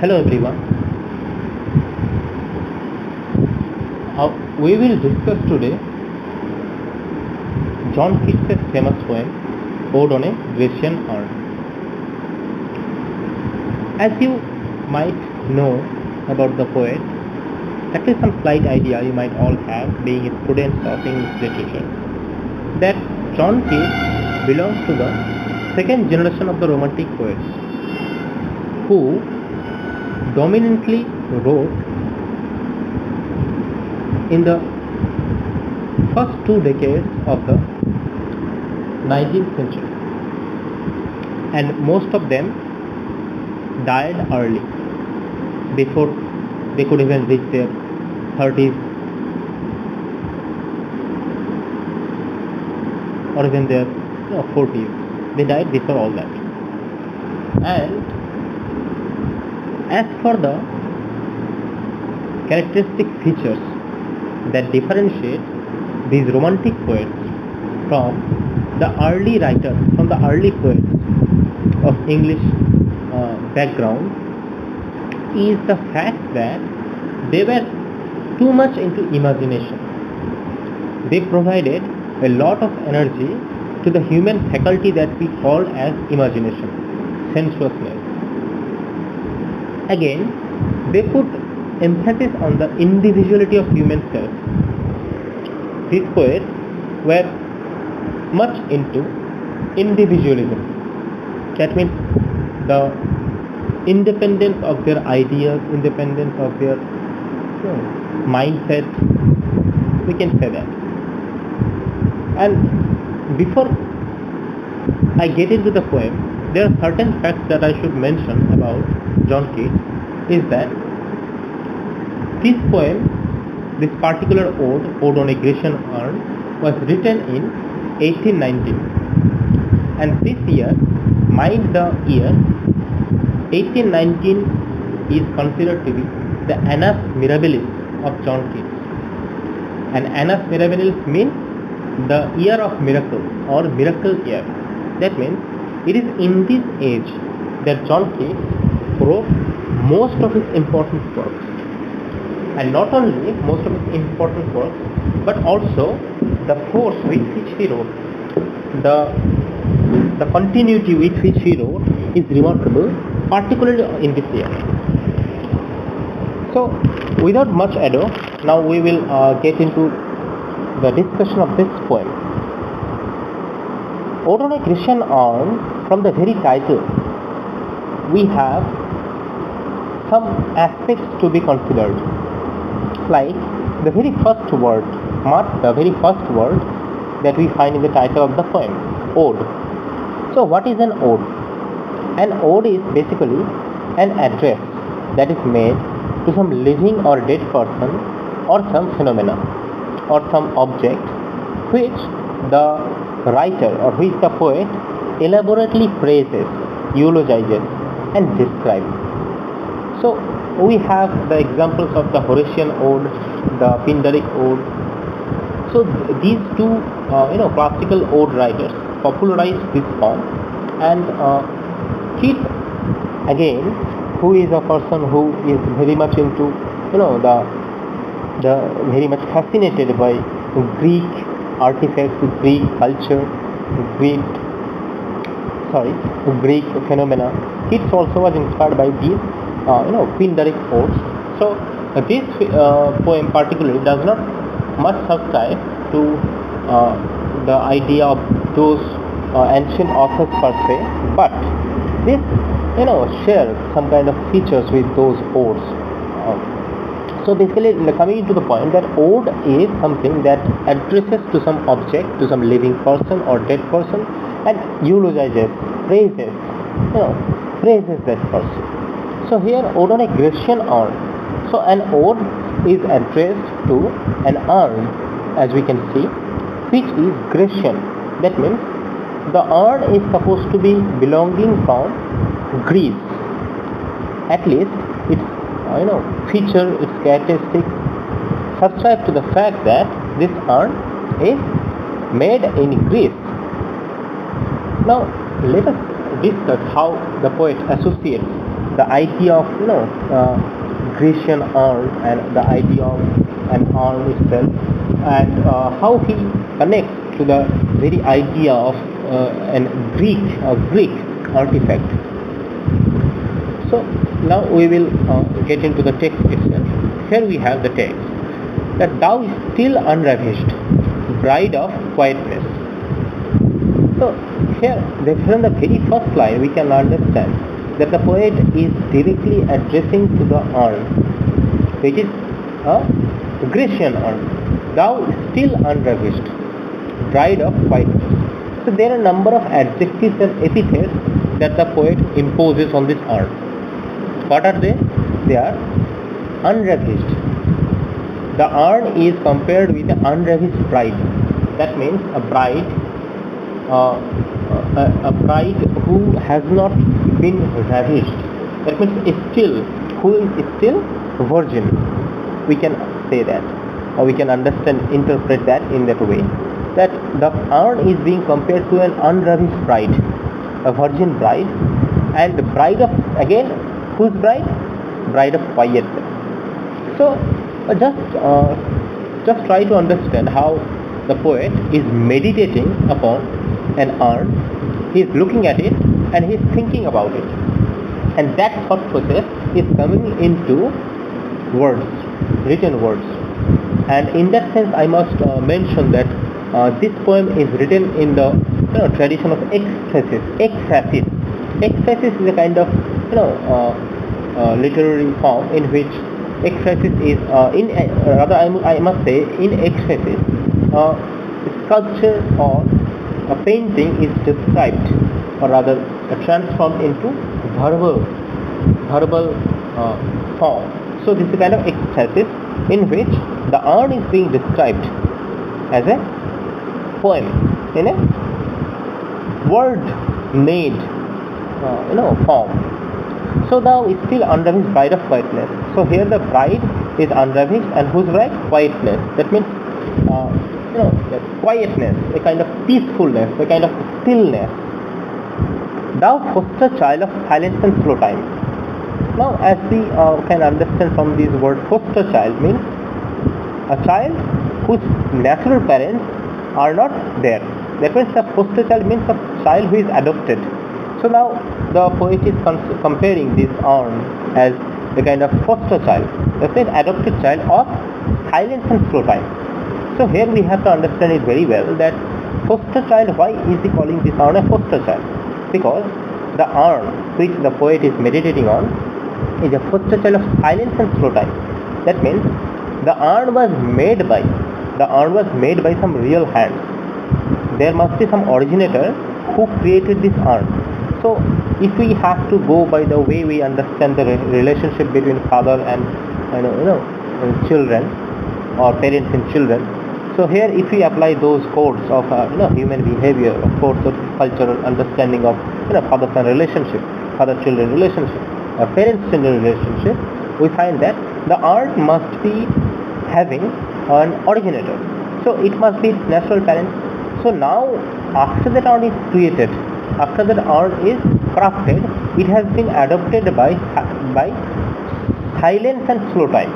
Hello everyone. We will discuss today John Keats' famous poem Ode on a Grecian Urn. As you might know about the poet, at least some slight idea you might all have, being students of English literature, that John Keats belongs to the second generation of the Romantic poets, who dominantly wrote in the first 2 decades of the 19th century, and most of them died early, before they could even reach their 30s or even their 40s. They died before all that. And as for the characteristic features that differentiate these Romantic poets from the early writers, from the early poets of English background, is the fact that they were too much into imagination. They provided a lot of energy to the human faculty that we call as imagination, sensuousness. Again, they put emphasis on the individuality of human self. These poets were much into individualism. That means the independence of their ideas, independence of their mindset, we can say that. And before I get into the poem, there are certain facts that I should mention about John Keats. Is that this poem, this particular ode on a Grecian Urn, was written in 1819, and this year, mind the year, 1819 is considered to be the annus mirabilis of John Keats. And annus mirabilis means the year of miracle or miracle year. That means it is in this age that John Keats wrote most of his important works. And not only most of his important works, but also the force with which he wrote, the continuity with which he wrote is remarkable, particularly in this year. So, without much ado, now we will get into the discussion of this poem. Ode on a Grecian Urn, from the very title, we have some aspects to be considered. Like the very first word, the very first word that we find in the title of the poem, ode. So what is an ode? An ode is basically an address that is made to some living or dead person or some phenomena or some object which the writer or which the poet elaborately praises, eulogizes and describes. So we have the examples of the Horatian ode, the Pindaric ode. So these two classical ode writers popularized this form, and Keats, again, who is a person who is very much into the very much fascinated by Greek artifacts, Greek culture, Greek phenomena. Keats also was inspired by these Pindaric odes. So this poem particularly does not much subscribe to the idea of those ancient authors per se, but this shares some kind of features with those odes. So basically, coming into the point, that ode is something that addresses to some object, to some living person or dead person, and eulogizes, praises that person. So here, ode on a Grecian urn. So an ode is addressed to an urn, as we can see, which is Grecian. That means the urn is supposed to be belonging from Greece. At least its feature, its characteristics subscribe to the fact that this urn is made in Greece. Now let us discuss how the poet associates the idea of Grecian urn and the idea of an urn itself, and how he connects to the very idea of an Greek artifact. So now we will get into the text itself. Here we have the text that thou still unravished, bride of quietness. So here, from the very first line, we can understand that the poet is directly addressing to the urn, which is a Grecian urn. Thou still unravished, bride of quietness. So there are a number of adjectives and epithets that the poet imposes on this urn. What are they? They are unravished. The urn is compared with an unravished bride. That means a bride, a bride who has not been ravished. That means who is still virgin. We can say that, or we can interpret that in that way. That the urn is being compared to an unravished bride, a virgin bride, and the bride of, again, whose bride? Bride of quietness. So just try to understand how the poet is meditating upon an urn. He is looking at it and he is thinking about it, and that thought process is coming into words, written words. And in that sense, I must mention that this poem is written in the tradition of ekphasis. Ekphasis is a kind of literary form in which ekphasis is I must say, in ekphasis, sculpture or a painting is described, or rather transformed into verbal form. So this is a kind of ekphasis in which the urn is being described as a poem in a word made form. So thou is still unravished, bride of quietness. So here the bride is unravished, and whose bride? Quietness. That means quietness, a kind of peacefulness, a kind of stillness. Thou foster child of silence and slow time. Now, as we can understand from this word, foster child means a child whose natural parents are not there. That means the foster child means a child who is adopted. So now the poet is comparing this urn as a kind of foster child, that means adopted child of silence and slow time. So here we have to understand it very well, that foster child, why is he calling this urn a foster child? Because the urn which the poet is meditating on is a foster child of silence and slow time. That means the urn was made by some real hands. There must be some originator who created this urn. So if we have to go by the way we understand the relationship between father and children, or parents and children, so here if we apply those codes of human behavior, of course of cultural understanding of father-son relationship, father-children relationship, parents-children relationship, we find that the art must be having an originator. So it must be its natural parent. So now after that art is created, after that art is crafted, it has been adopted by silence and slow time.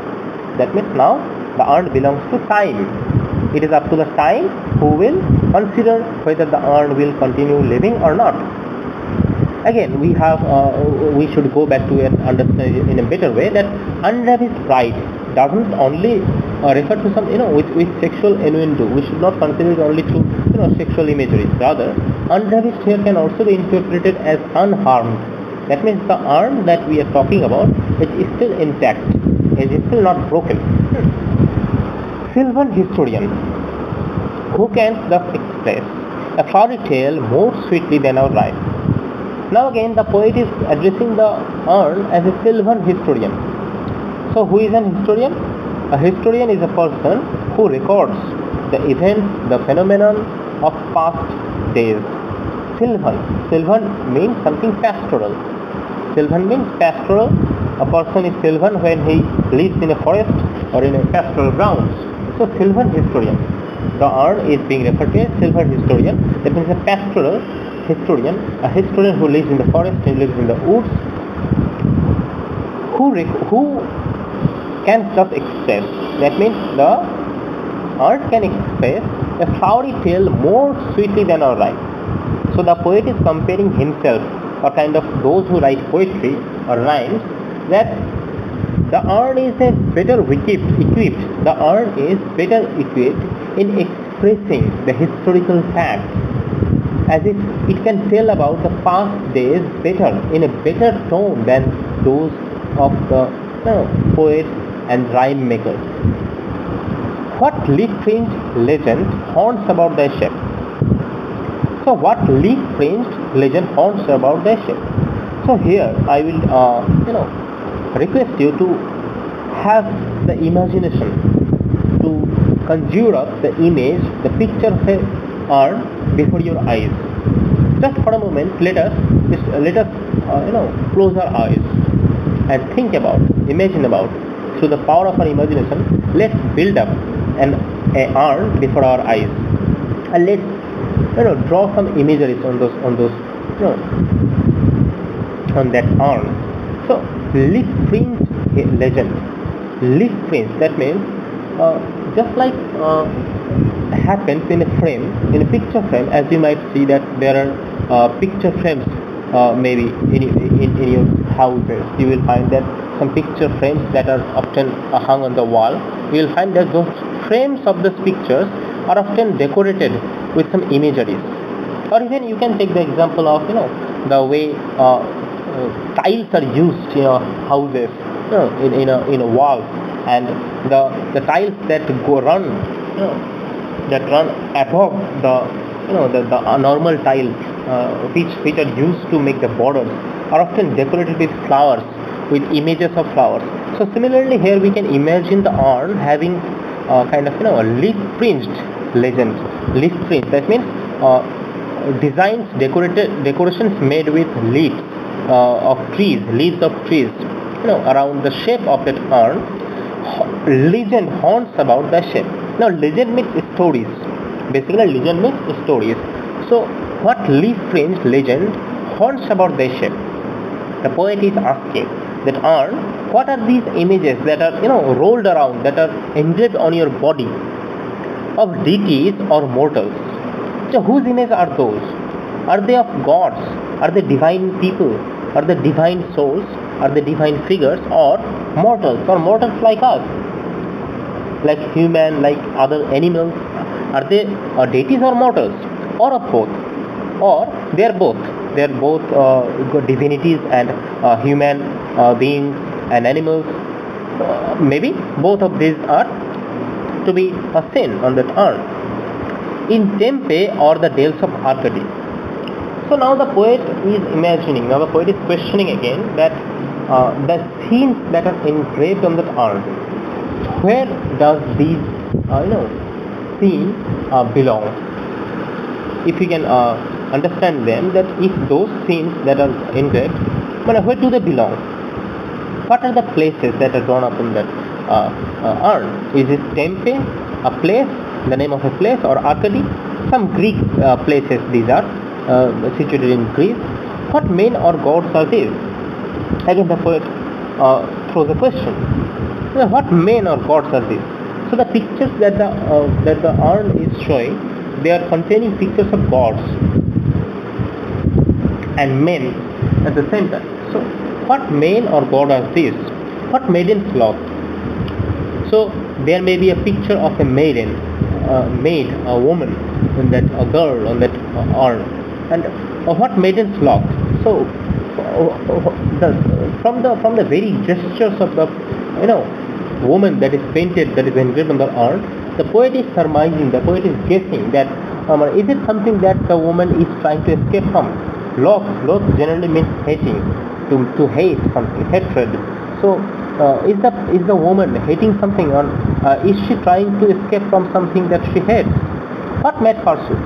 That means now the art belongs to time. It is up to the time who will consider whether the urn will continue living or not. Again, we should go back to and understand in a better way that unravished bride doesn't only refer to some with sexual innuendo. We should not consider it only through sexual imagery. Rather, unravished here can also be interpreted as unharmed. That means the urn that we are talking about is still intact. It is still not broken. Sylvan historian, who can thus express a fairy tale more sweetly than our rhyme? Now again, the poet is addressing the urn as a Sylvan historian. So who is an historian? A historian is a person who records the events, the phenomenon of past days. Sylvan means something pastoral. Sylvan means pastoral. A person is Sylvan when he lives in a forest or in a pastoral grounds. So Sylvan historian. The urn is being referred to as Sylvan historian. That means a pastoral historian, a historian who lives in the forest, who lives in the woods, who can just express. That means the art can express a flowery tale more sweetly than our rhyme. So the poet is comparing himself, or kind of those who write poetry or rhymes, that the urn is a better equipped. The urn is better equipped in expressing the historical facts, as if it can tell about the past days better, in a better tone than those of the poets and rhyme makers. What leaf-fringed legend haunts about thy ship? So what leaf-fringed legend haunts about thy ship? So here I will request you to have the imagination to conjure up the image, the picture of a urn before your eyes. Just for a moment, let us close our eyes and think about, imagine about. Through the power of our imagination, let's build up an urn before our eyes, and let's draw some imageries on that urn. So leaf-fringed legend, leaf-fringed, that means just like happens in a frame, in a picture frame, as you might see that there are picture frames, maybe in your houses. You will find that some picture frames that are often hung on the wall. You will find that those frames of those pictures are often decorated with some imageries. Or even you can take the example of the way tiles are used in houses, in a wall, and the tiles that run above the normal tiles, which are used to make the borders, are often decorated with flowers, with images of flowers. So similarly here we can imagine the urn having kind of a leaf-fringed legend. Leaf-fringed, that means designs, decorations made with leaves of trees around the shape of that urn. Legend haunts about the shape. Now legend means stories. Basically legend means stories. So what leaf-fringed legend haunts about the shape? The poet is asking that urn, what are these images that are rolled around, that are engraved on your body, of deities or mortals? So whose images are those? Are they of gods? Are they divine people? Are they divine souls? Are they divine figures, or mortals like us, like human, like other animals? Are they deities or mortals, or of both? Or they are both? They are both divinities and human beings and animals. Maybe both of these are to be seen on that urn. In Tempe or the Dales of Arcady. So now the poet is imagining, now the poet is questioning again that the scenes that are engraved on that urn, where does these scene belong? If you can understand them, that if those scenes that are engraved, where do they belong? What are the places that are drawn up in that urn? Is it Tempe, a place, the name of a place, or Arcady? Some Greek places these are, situated in Greece. What men or gods are these? Again the poet throws a question. What men or gods are these? So the pictures that the urn is showing, they are containing pictures of gods and men at the same time. So what men or god are these? What maidens flock? So there may be a picture of a maiden, maid, a woman, in that, a girl on that urn. And what maidens flock? So from the very gestures of the woman that is painted, that is engraved on the urn, the poet is surmising, the poet is guessing that is it something that the woman is trying to escape from? Loth generally means hating, to hate something, hatred. So is the woman hating something, or is she trying to escape from something that she hates? What mad pursuit?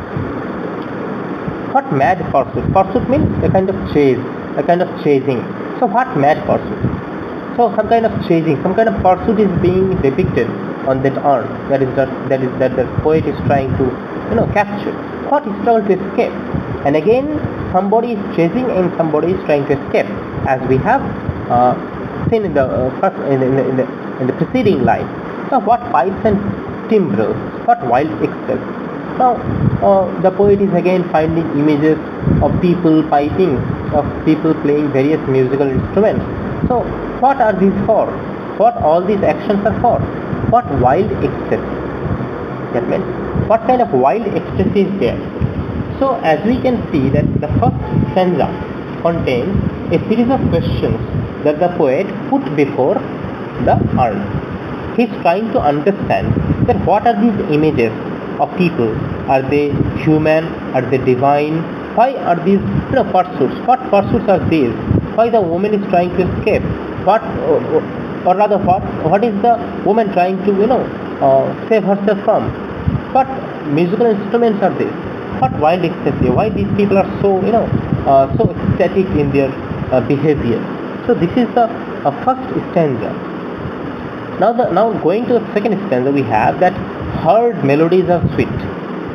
What mad pursuit? Pursuit means a kind of chase, a kind of chasing. So what mad pursuit? So some kind of chasing, some kind of pursuit is being depicted on that urn. That the poet is trying to capture. What is trying to escape? And again somebody is chasing and somebody is trying to escape. As we have seen in the first in the preceding line. Now, what pipes and timbrels, what wild excess. Now, the poet is again finding images of people piping, of people playing various musical instruments. So, what are these for? What all these actions are for? What wild excess? That means, what kind of wild excess is there? So, as we can see that the first stanza contains a series of questions that the poet put before the urn. He is trying to understand that what are these images of people? Are they human? Are they divine? Why are these pursuits? What pursuits are these? Why the woman is trying to escape? What, or rather, what is the woman trying to save herself from? What musical instruments are these? What wild ecstasy? Why these people are so so ecstatic in their behavior? So this is the first stanza. Now going to the second stanza, we have that heard melodies are sweet,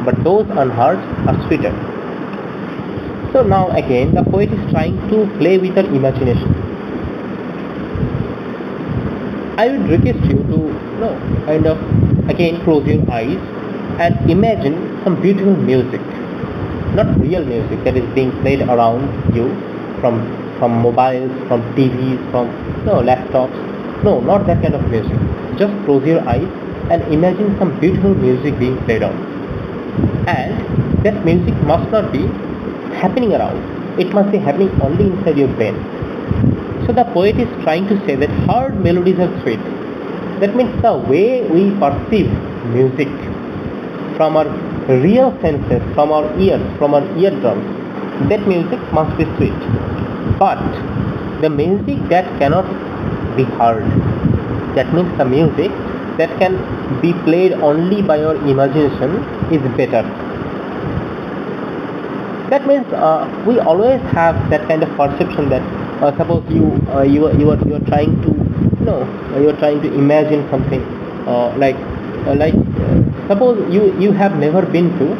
but those unheard are sweeter. So now again the poet is trying to play with our imagination. I would request you to kind of again close your eyes and imagine some beautiful music, not real music that is being played around you from mobiles, from TVs, from laptops. No, not that kind of music. Just close your eyes and imagine some beautiful music being played on. And that music must not be happening around. It must be happening only inside your brain. So the poet is trying to say that heard melodies are sweet. That means the way we perceive music from our real senses, from our ears, from our eardrums, that music must be sweet. But the music that cannot be heard, that means the music that can be played only by your imagination, is better. That means we always have that kind of perception that suppose you are trying to you are trying to imagine something suppose you have never been to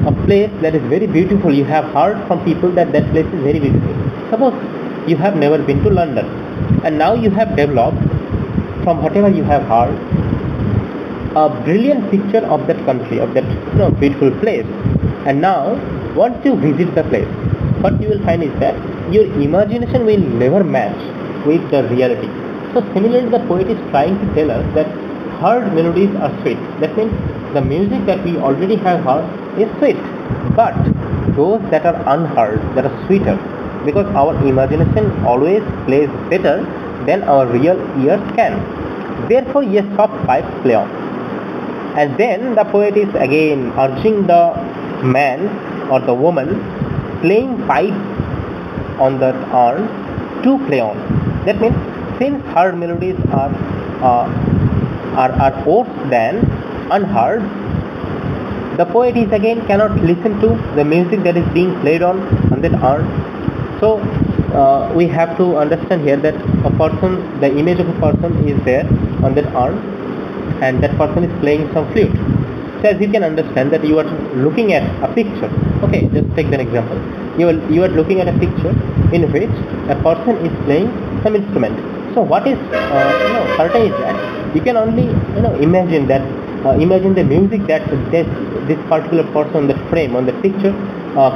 a place that is very beautiful. You have heard from people that that place is very beautiful. Suppose you have never been to London, and now you have developed from whatever you have heard a brilliant picture of that country, of that beautiful place. And now once you visit the place, what you will find is that your imagination will never match with the reality. So similarly, the poet is trying to tell us that heard melodies are sweet. That means the music that we already have heard is sweet, but those that are unheard, that are sweeter, because our imagination always plays better than our real ears can. Therefore, yes, soft pipes play on. And then the poet is again urging the man or the woman playing pipes on that urn to play on. That means since heard melodies are worse than unheard, the poet is again cannot listen to the music that is being played on that urn. So we have to understand here that a person, the image of a person is there on that urn, and that person is playing some flute. So as you can understand that you are looking at a picture. Okay, just take that example. You are looking at a picture in which a person is playing some instrument. So what is certain is that you can only imagine that imagine the music that this particular person on that frame, on the picture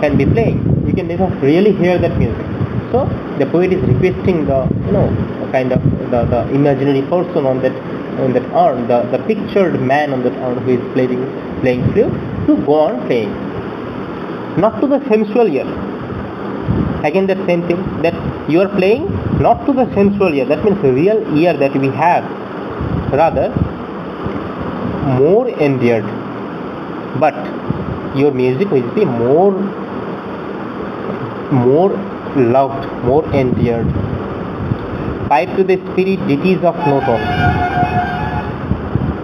can be playing. You can never really hear that music. So the poet is requesting the kind of the imaginary person on that urn, the pictured man on that urn who is playing flute, to go on playing, not to the sensual ear. Again that same thing, that you are playing not to the sensual ear, that means the real ear that we have, rather more endeared, but your music will be more loved, more endeared. Pipe to the spirit deities of no tone.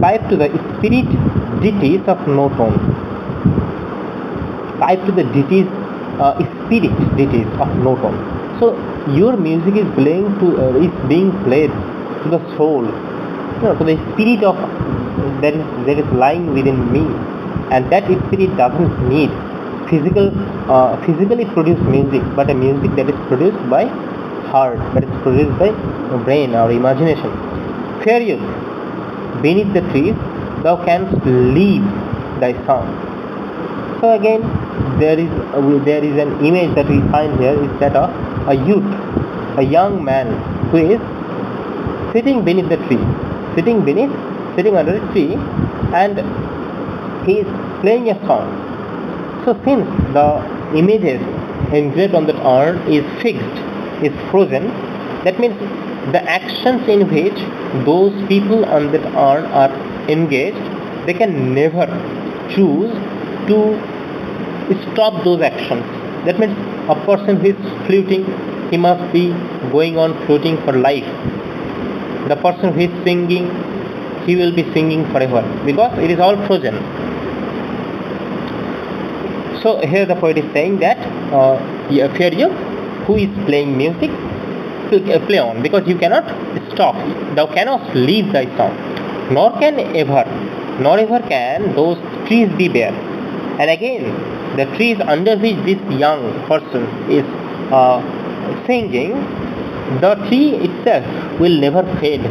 Pipe to the spirit deities of no tone. Pipe to the deities, spirit deities of no tone. So your music is being played to the soul, to the spirit of that is lying within me, and that spirit doesn't need physically produced music, but a music that is produced by heart, but it's produced by brain or imagination. Fair youth, beneath the trees, thou canst leave thy song. So again, there is an image that we find here is that of a youth, a young man who is sitting beneath the tree, sitting under a tree, and he is playing a song. So since the images engraved on that urn is fixed, is frozen, that means the actions in which those people on that urn are engaged, they can never choose to stop those actions. That means a person who is floating, he must be going on floating for life. The person who is singing, he will be singing forever, because it is all frozen. So here the poet is saying that fair youth, who is playing music, play on, because you cannot stop, thou cannot leave thy song, nor ever can those trees be bare. And again, the trees under which this young person is singing, the tree itself will never fade.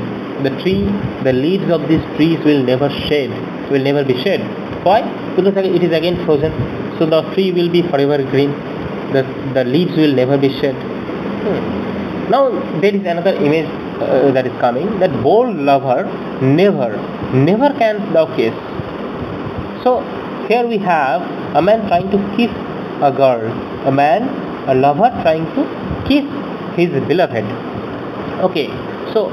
The leaves of these trees will never be shed. Why? Because it is again frozen. So the tree will be forever green. The leaves will never be shed. Now there is another image that is coming, that bold lover, never canst thou kiss. So here we have a man trying to kiss a girl, a lover trying to kiss his beloved. Okay, so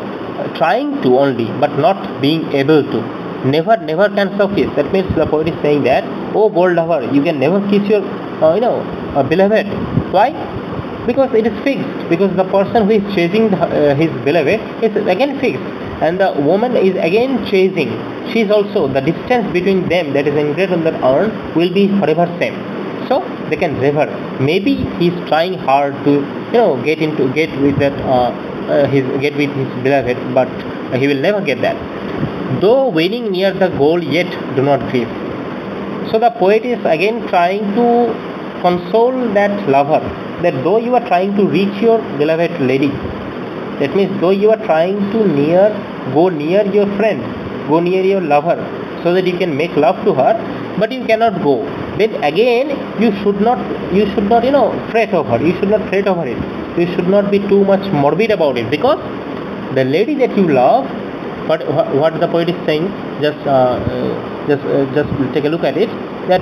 trying to only, but not being able to. Never canst thou kiss. That means the poet is saying that, oh bold lover, you can never kiss your beloved. Why? Because it is fixed. Because the person who is chasing his beloved is again fixed, and the woman is again chasing. She is also, the distance between them that is engraved on that urn will be forever same. So they can never. Maybe he is trying hard to get with his beloved, but he will never get that. Though winning near the goal, yet do not grieve. So the poet is again trying to console that lover, that though you are trying to reach your beloved lady, that means though you are trying to go near your friend, go near your lover, so that you can make love to her, but you cannot go, then again you should not fret over it. You should not be too much morbid about it, because the lady that you love, what the poet is saying, just take a look at it, that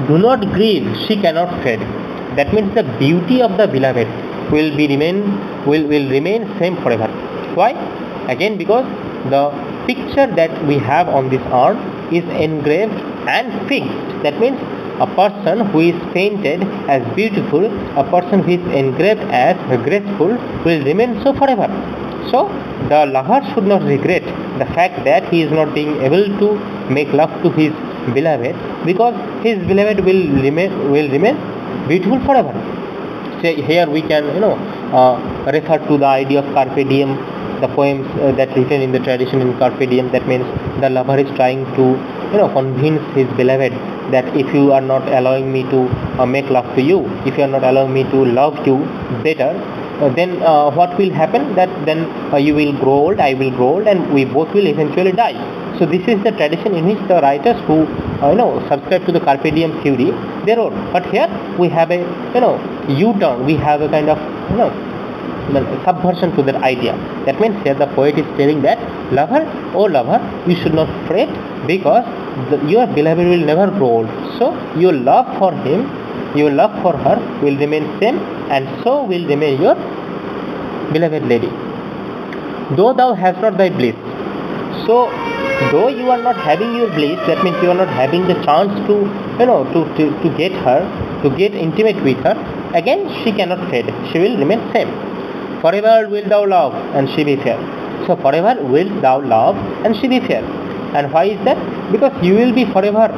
do not grieve, she cannot fade. That means the beauty of the beloved will remain same forever. Why? Again, because the picture that we have on this urn is engraved and fixed. That means a person who is painted as beautiful, a person who is engraved as graceful, will remain so forever. So the lover should not regret the fact that he is not being able to make love to his beloved, because his beloved will remain beautiful forever. So here we can refer to the idea of carpe diem, the poems that written in the tradition in carpe diem. That means the lover is trying to convince his beloved that if you are not allowing me to make love to you, if you are not allowing me to love you better, then what will happen? That then you will grow old, I will grow old, and we both will eventually die. So this is the tradition in which the writers who subscribe to the carpe diem theory, they wrote. But here we have a U-turn. We have a kind of subversion to that idea. That means here the poet is telling that lover, oh lover, you should not fret, because your beloved will never grow old. So your love for him, your love for her will remain same, and so will remain your beloved lady. Though thou hast not thy bliss. So though you are not having your bliss, that means you are not having the chance to get her, to get intimate with her, again she cannot fade, she will remain same. Forever wilt thou love, and she be fair. So forever wilt thou love, and she be fair. And why is that? Because you will be forever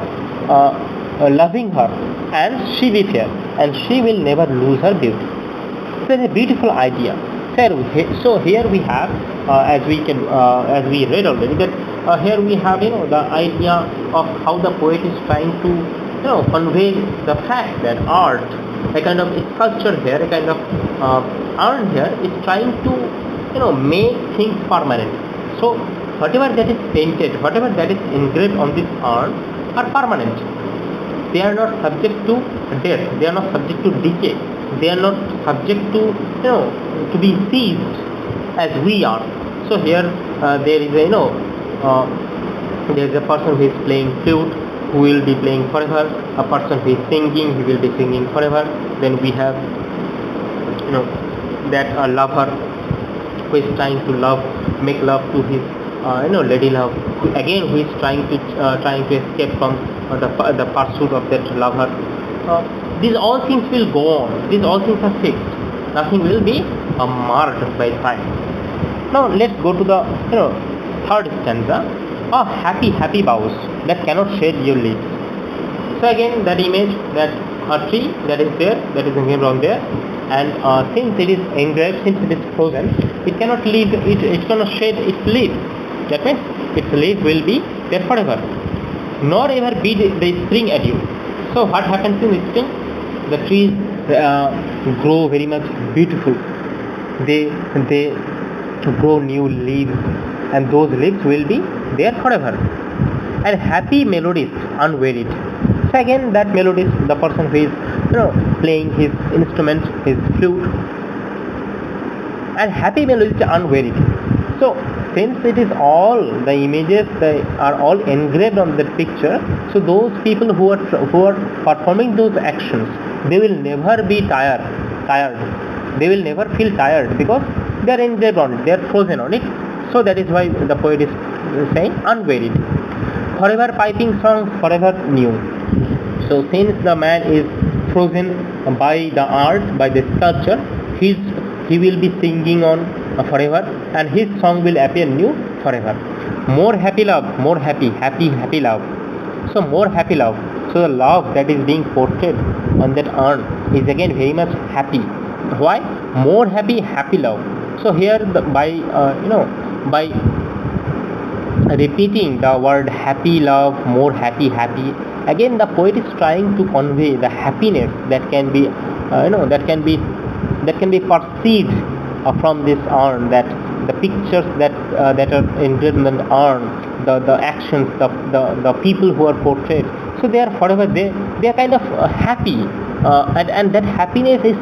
loving her, and she be fair, and she will never lose her beauty. So it's a beautiful idea. So here we have, as we read already, that here we have the idea of how the poet is trying to convey the fact that art, a kind of sculpture here, a kind of urn here is trying to make things permanent. So whatever that is painted, whatever that is engraved on this urn are permanent. They are not subject to death, they are not subject to decay, they are not subject to to be seized as we are. So here there is there is a person who is playing flute, who will be playing forever. A person who is singing, he will be singing forever. Then we have that a lover who is trying to make love to his lady love, who is trying to escape from the pursuit of that lover. These all things will go on. These all things are fixed. Nothing will be marred by time. Now let's go to the third stanza. Happy boughs that cannot shed your leaves. So again, that image, that a tree that is there, that is engraved on there, and since it is engraved, since it is frozen, it cannot leave. It cannot shed its leaves. That means its leaf will be there forever, nor ever be the spring at you. So what happens in the spring? The trees grow very much beautiful. They grow new leaves, and those leaves will be there forever. And happy melodies unwearied. So again, that melodies, the person who is playing his instrument, his flute, and happy melodies unwearied. So since it is all the images, they are all engraved on that picture, so those people who are performing those actions, they will never be tired. They will never feel tired because they are engraved on it, they are frozen on it. So that is why the poet is saying unwearied. Forever piping songs, forever new. So since the man is frozen by the art, by the sculpture, he will be singing on forever, and his song will appear new forever. More happy love, more happy love. So more happy love. So the love that is being portrayed on that urn is again very much happy. Why? More happy love. So here by repeating the word happy love, more happy, again the poet is trying to convey the happiness that can be that can be perceived from this urn, that the pictures that are engraved in the urn, the actions, the people who are portrayed, so they are forever, they are kind of happy, and that happiness is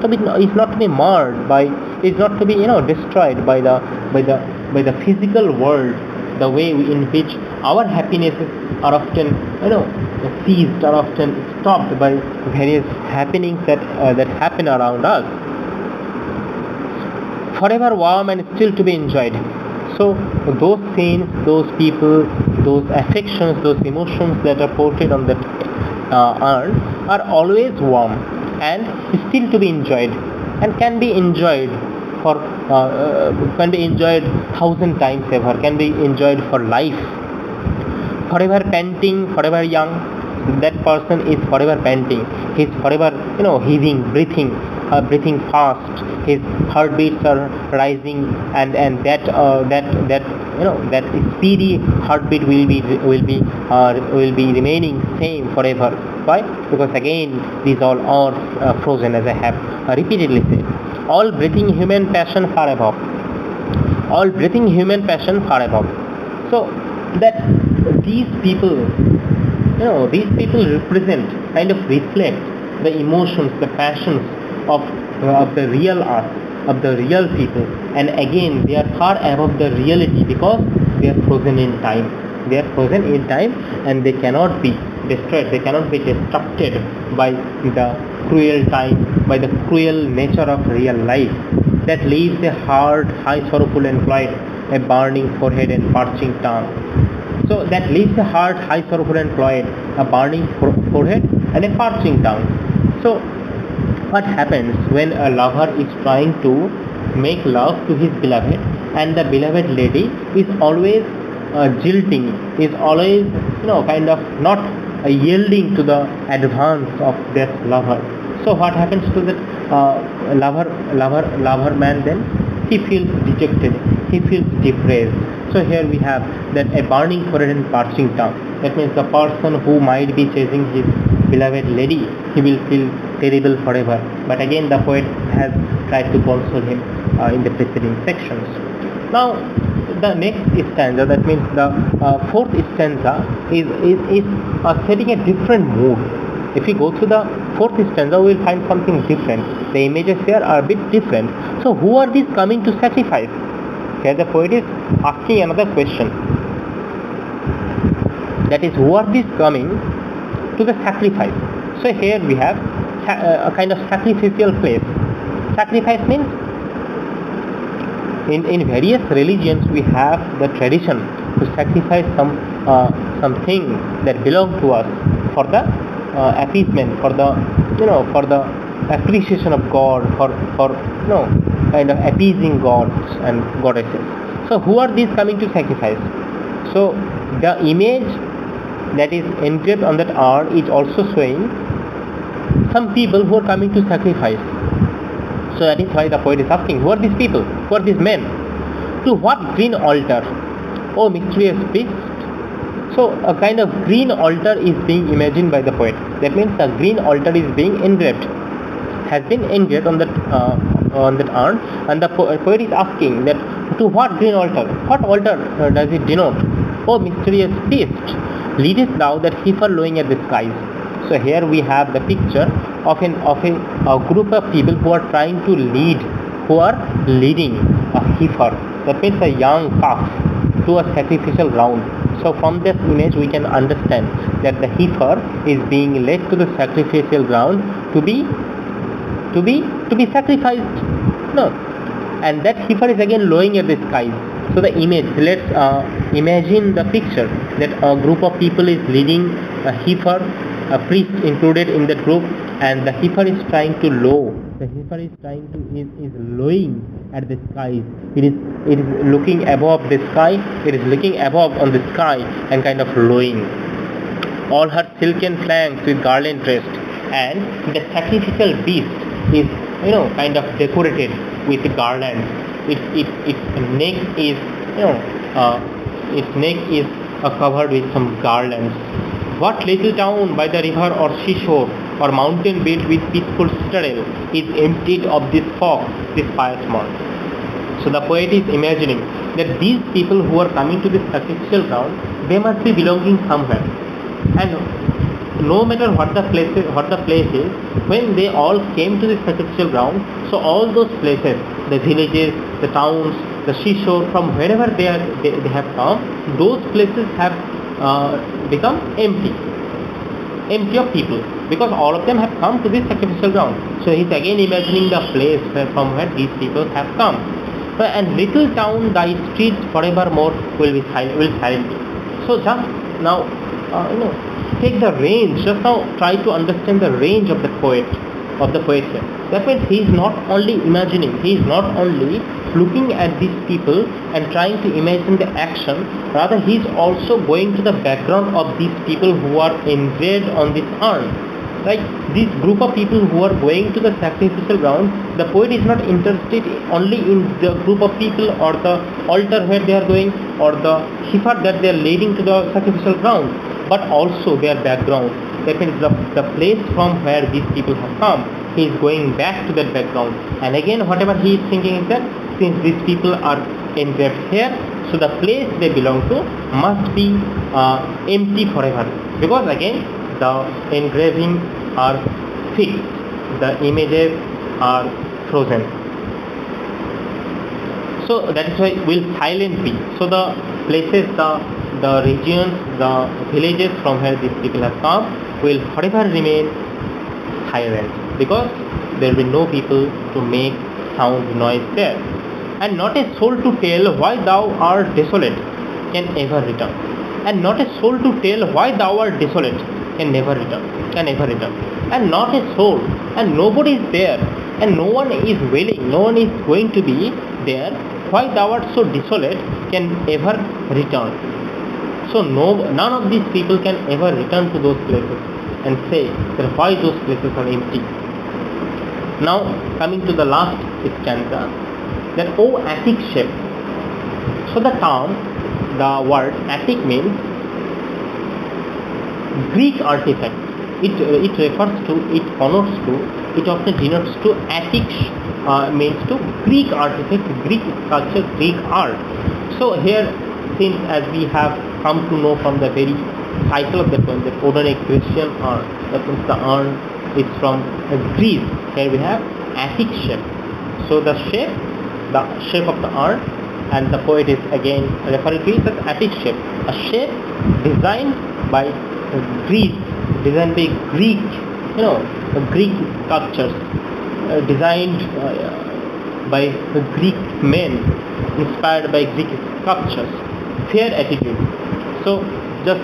not to be marred by, is not to be destroyed by the physical world, the way in which our happinesses are often seized, are often stopped by various happenings that happen around us. Forever warm and still to be enjoyed. So those scenes, those people, those affections, those emotions that are portrayed on that urn are always warm and still to be enjoyed, and can be enjoyed for 1,000 times ever, can be enjoyed for life. Forever panting, forever young. That person is forever panting. He's forever heaving, breathing fast. His heartbeats are rising, and that speedy heartbeat will be remaining same forever. Why? Because again these all are frozen, as I have repeatedly said. All breathing human passion far above. All breathing human passion far above. So that these people represent, kind of reflect the emotions, the passions of the real art, of the real people, and again they are far above the reality because they are frozen in time. They are frozen in time, and they cannot be destroyed, they cannot be destructed by the cruel time, by the cruel nature of real life that leaves a heart high, sorrowful and cloyed, a burning forehead and parching tongue. So that leaves a heart high, sorrowful and cloyed, a burning forehead and a parching tongue. So what happens when a lover is trying to make love to his beloved, and the beloved lady is always jilting, is always kind of not yielding to the advance of that lover? So what happens to that lover man then? He feels dejected, he feels depressed. So here we have that a burning forehead and parching tongue. That means the person who might be chasing his beloved lady, he will feel terrible forever. But again, the poet has tried to console him in the preceding sections. Now, the next stanza, that means the fourth stanza, is setting a different mood. If we go through the fourth stanza, we will find something different. The images here are a bit different. So, who are these coming to sacrifice? Here the poet is asking another question. That is, who are these coming to the sacrifice? So here we have a kind of sacrificial place. Sacrifice means in various religions we have the tradition to sacrifice something that belongs to us for the appeasement, for the appreciation of God, for kind of appeasing gods and goddesses. So who are these coming to sacrifice? So the image that is engraved on that urn is also showing some people who are coming to sacrifice. So that is why the poet is asking, who are these people? Who are these men? To what green altar? Oh mysterious beast. So a kind of green altar is being imagined by the poet. That means a green altar is being engraved, has been engraved on that urn, and the poet is asking that to what green altar? What altar does it denote? Oh mysterious beast, leadest thou that heifer lowing at the skies. So here we have the picture of a group of people who are trying to lead, who are leading a heifer, that means a young calf, to a sacrificial ground. So from this image we can understand that the heifer is being led to the sacrificial ground to be sacrificed. No, and that heifer is again lowing at the skies. So the image, let's imagine the picture that a group of people is leading a heifer, a priest included in that group, and the heifer is trying to low. The heifer is lowing at the skies. It is looking above the sky. It is looking above on the sky and kind of lowing. All her silken flanks with garland dressed, and the sacrificial beast is kind of decorated with garlands. Its neck is covered with some garlands. What little town by the river or seashore or mountain built with peaceful citadel is emptied of this fog, this pious morn? So the poet is imagining that these people who are coming to this sacrificial ground, they must be belonging somewhere, and no matter what the place is, when they all came to the sacrificial ground, so all those places, the villages, the towns, the seashore, from wherever they have come, those places have become empty of people, because all of them have come to this sacrificial ground. So he is again imagining the place from where these people have come. And little town, thy streets forevermore will silent be. So just now, take the range. Just now, try to understand the range of the poet here. That means he is not only imagining, he is not only looking at these people and trying to imagine the action, rather he is also going to the background of these people who are engraved on this urn. Like this group of people who are going to the sacrificial ground, the poet is not interested only in the group of people or the altar where they are going or the heifer that they are leading to the sacrificial ground, but also their background. That means the place from where these people have come, he is going back to that background. And again, whatever he is thinking is that since these people are engraved here, so the place they belong to must be empty forever, because again the engraving are fixed, the images are frozen. So that is why will silent be. So the places, the regions, the villages from where these people have come will forever remain silent, because there will be no people to make sound, noise there, and not a soul to tell why thou art desolate can ever return. And not a soul to tell why thou art desolate can ever return. And not a soul, and nobody is there, and no one is willing, no one is going to be there. Why thou art so desolate can ever return. So none of these people can ever return to those places and say that why those places are empty. Now coming to the last stanza, that O Attic ship. So the word Attic means Greek artifact. it refers to, it connotes to, it often denotes to Attic, means to Greek artifact, Greek sculpture, Greek art. So here, since as we have come to know from the very title of the poem that ordinary Grecian urn, that means the urn is from Greece. Here we have Attic shape. So the shape of the urn, and the poet is again referring to it as Attic shape, a shape designed by Greece, designed by Greek, Greek sculptures, designed by Greek men, inspired by Greek sculptures. Fair attitude. So just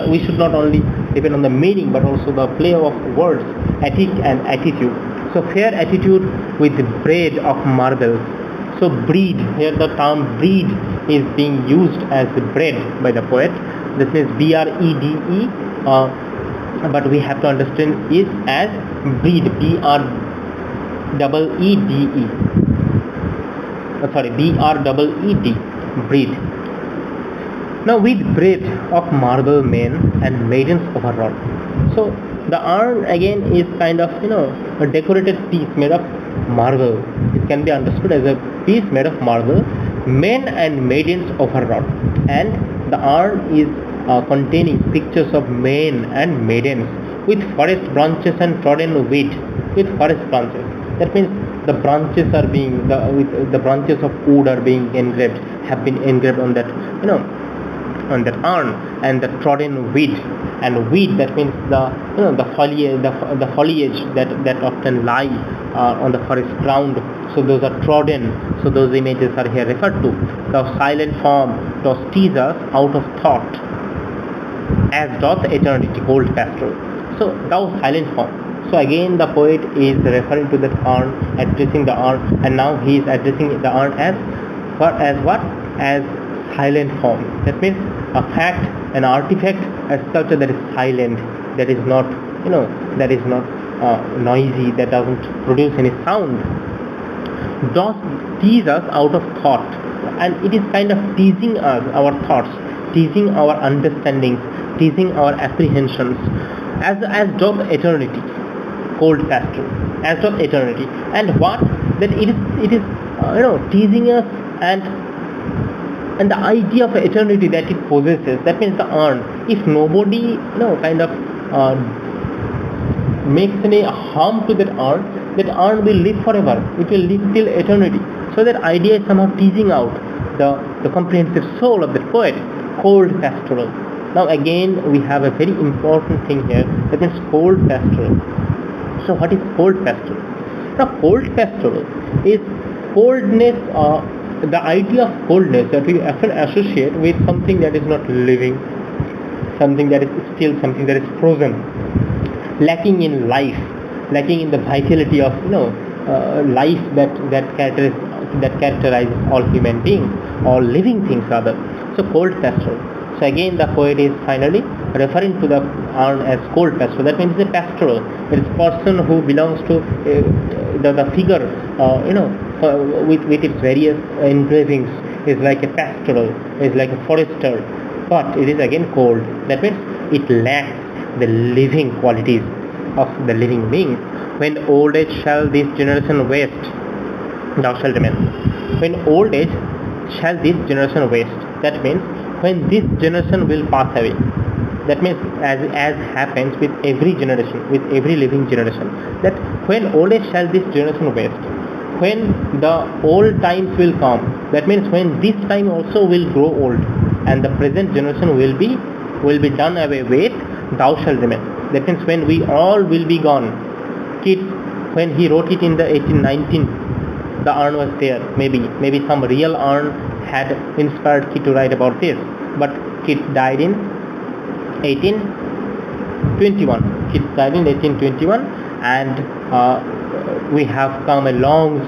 we should not only depend on the meaning but also the play of words, Attic and attitude. So fair attitude with bread of marble. So breed, here the term breed is being used as bread by the poet. This is B-R-E-D-E, but we have to understand it as breed, B-R-E-E-D-E. B-R-E-E-D, breed. Now with bread of marble men and maidens of a rod. So the urn again is kind of a decorated piece made of marble. It can be understood as a piece made of marble, men and maidens of a rod, and the urn is containing pictures of men and maidens with forest branches and trodden wheat with forest branches. That means the branches are being the branches of wood are being engraved, have been engraved on that on that urn, and the trodden wheat, and wheat, that means the foliage that often lie on the forest ground. So those are trodden. So those images are here referred to. The silent form does tease us out of thought, as doth eternity cold pastoral. So thou silent form. So again the poet is referring to that urn, addressing the urn, and now he is addressing the urn as what? As silent form. That means a fact, an artifact, a sculpture that is silent, that is not noisy, that doesn't produce any sound, does tease us out of thought, and it is kind of teasing us, our thoughts, teasing our understandings, teasing our apprehensions, as doth eternity cold pastoral, as doth eternity. And what? That it is teasing us, and the idea of eternity that it possesses. That means the urn, if nobody makes any harm to that urn will live forever, it will live till eternity. So that idea is somehow teasing out the comprehensive soul of the poet, cold pastoral. Now again we have a very important thing here, that means cold pastoral. So what is cold pastoral? Now cold pastoral is coldness, the idea of coldness that we often associate with something that is not living, something that is still, something that is frozen, lacking in life, lacking in the vitality of life that characterizes all human beings, all living things rather. So cold pastoral. So again the poet is finally referring to the urn as cold pastoral. That means a pastoral. It is a person who belongs to the figure with its various engravings is like a pastoral, is like a forester, but it is again cold. That means it lacks the living qualities of the living beings. When old age shall this generation waste, thou shalt remain. When old age shall this generation waste, that means when this generation will pass away. That means as happens with every generation, with every living generation, that when old age shall this generation waste, when the old times will come, that means when this time also will grow old and the present generation will be done away with, thou shalt remain. That means when we all will be gone. Keats, when he wrote it in the 1819, the urn was there. Maybe some real urn had inspired Keats to write about this, but Keats died in 1821. Keats died in 1821, and we have come a long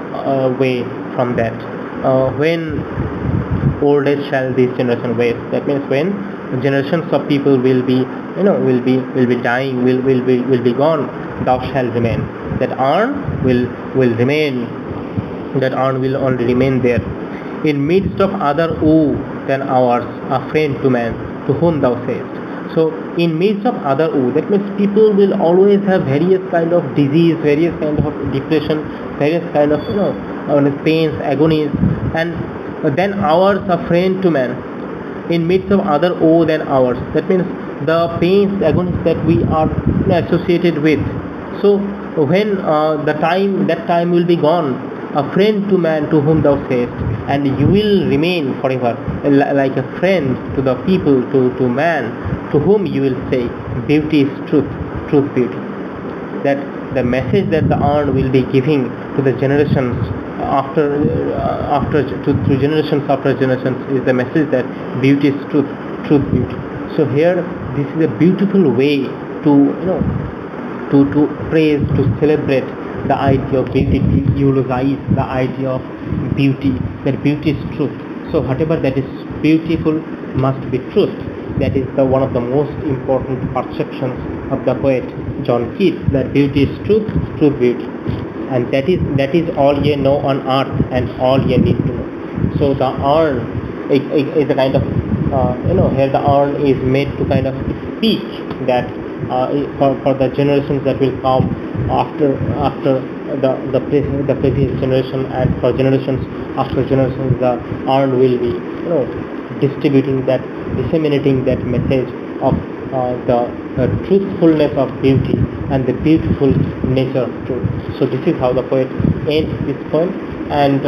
way from that. When old age shall this generation waste, that means when generations of people will be dying, will be gone, thou shalt remain. That urn will remain. That urn will only remain there, in midst of other woe than ours, a friend to man, to whom thou sayest, So in midst of other woe, that means people will always have various kind of disease, various kind of depression, various kind of pains, agonies, and then ours are friend to man. In midst of other woe than ours, that means the pains, agonies that we are associated with. So when that time will be gone, a friend to man to whom thou sayest, and you will remain forever like a friend to the people, to man, to whom you will say, beauty is truth, truth beauty. That the message that the urn will be giving to the generations to generations after generations is the message that beauty is truth, truth beauty. So here, this is a beautiful way to praise, to celebrate the idea of beauty, to eulogize the idea of beauty, that beauty is truth. So whatever that is beautiful must be truth. That is one of the most important perceptions of the poet John Keats, that beauty is truth, truth beauty. And that is all ye know on earth and all ye need to know. So the urn is a kind of here the urn is made to kind of speak that for the generations that will come after the previous generation, and for generations after generations, the urn will be distributing that, disseminating that message of the truthfulness of beauty and the beautiful nature of truth. So this is how the poet ends this poem, and